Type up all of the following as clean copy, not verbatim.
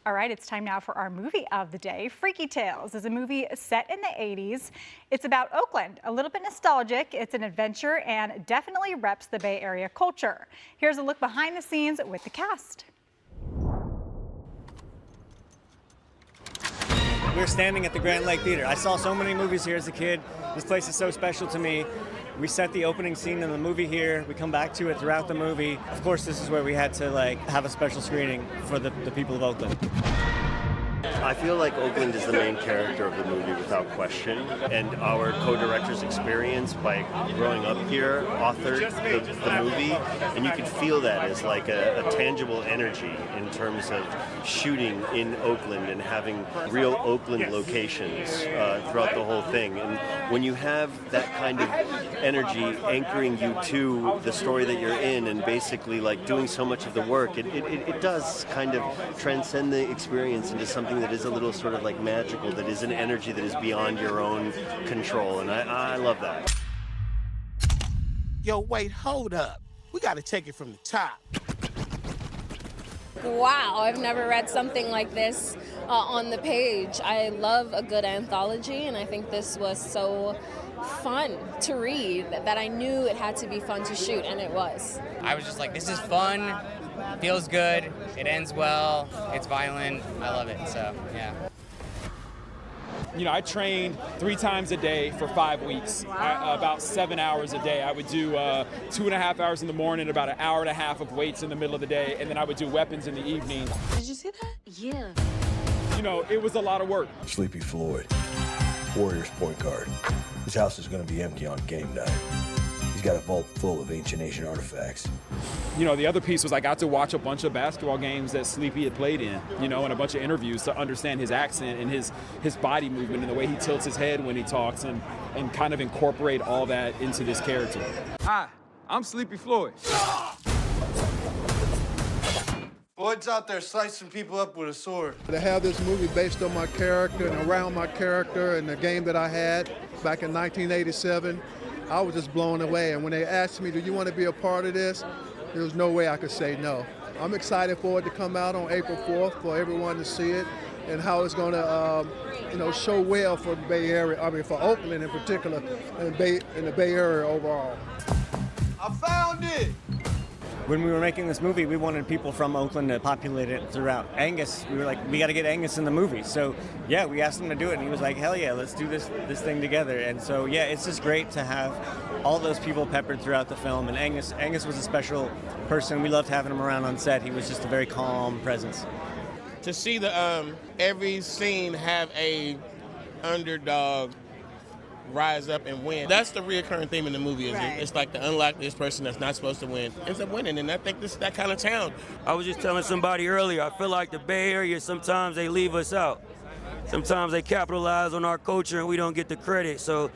All right, it's time now for our movie of the day. Freaky Tales is a movie set in the 80s. It's about Oakland, a little bit nostalgic. It's an adventure and definitely reps the Bay Area culture. Here's a look behind the scenes with the cast. We're standing at the Grand Lake Theater. I saw so many movies here as a kid. This place is so special to me. We set the opening scene in the movie here. We come back to it throughout the movie. Of course, this is where we had to have a special screening for the people of Oakland. I feel like Oakland is the main character of the movie without question, and our co-director's experience by growing up here authored the movie, and you could feel that as like a tangible energy in terms of shooting in Oakland and having real Oakland locations throughout the whole thing. And when you have that kind of energy anchoring you to the story that you're in and basically like doing so much of the work, it does kind of transcend the experience into something that is a little sort of like magical, that is an energy that is beyond your own control, and I love that. Yo, wait, hold up. We gotta take it from the top. Wow, I've never read something like this on the page. I love a good anthology, and I think this was so fun to read that I knew it had to be fun to shoot, and it was. I was just like, this is fun, feels good, it ends well, it's violent, I love it, so yeah. You know, I trained 3 times a day for 5 weeks, about 7 hours a day. I would do 2.5 hours in the morning, about 1.5 hours of weights in the middle of the day, and then I would do weapons in the evening. Did you see that? Yeah. You know, it was a lot of work. Sleepy Floyd, Warriors point guard. His house is going to be empty on game night. He's got a vault full of ancient Asian artifacts. You know, the other piece was I got to watch a bunch of basketball games that Sleepy had played in, you know, and a bunch of interviews to understand his accent and his body movement and the way he tilts his head when he talks and kind of incorporate all that into this character. Hi, I'm Sleepy Floyd. Floyd's out there slicing people up with a sword. To have this movie based on my character and around my character and the game that I had back in 1987, I was just blown away. And when they asked me, do you want to be a part of this? There was no way I could say no. I'm excited for it to come out on April 4th for everyone to see it and how it's going to, you know, show well for the Bay Area, I mean for Oakland in particular, and the Bay Area overall. I found it! When we were making this movie, we wanted people from Oakland to populate it throughout. Angus, we were like, we got to get Angus in the movie. So yeah, we asked him to do it, and he was like, hell yeah, let's do this thing together. And so yeah, it's just great to have all those people peppered throughout the film. And Angus was a special person. We loved having him around on set. He was just a very calm presence. To see the every scene have a underdog rise up and win. That's the reoccurring theme in the movie. It's like the unlikeliest person that's not supposed to win ends up winning, and I think this is that kind of town. I was just telling somebody earlier, I feel like the Bay Area, sometimes they leave us out. Sometimes they capitalize on our culture and we don't get the credit. So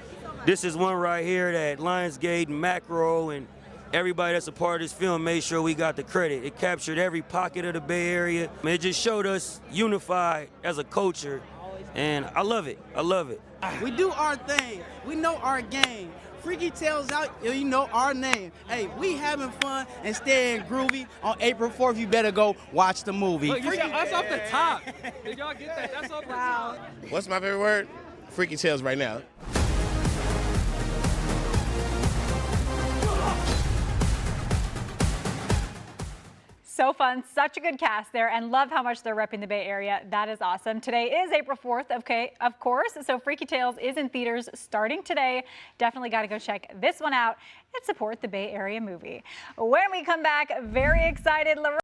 this is one right here that Lionsgate and Macro and everybody that's a part of this film made sure we got the credit. It captured every pocket of the Bay Area. It just showed us unified as a culture, and I love it. I love it. We do our thing. We know our game. Freaky Tales out, you know our name. Hey, we having fun and staying groovy. On April 4th, you better go watch the movie. Look, you got us off the top. Did y'all get that? That's off the top. What's my favorite word? Freaky Tales right now. So fun, such a good cast there, and love how much they're repping the Bay Area. That is awesome. Today is April 4th, okay, of course, so Freaky Tales is in theaters starting today. Definitely got to go check this one out and support the Bay Area movie. When we come back, very excited,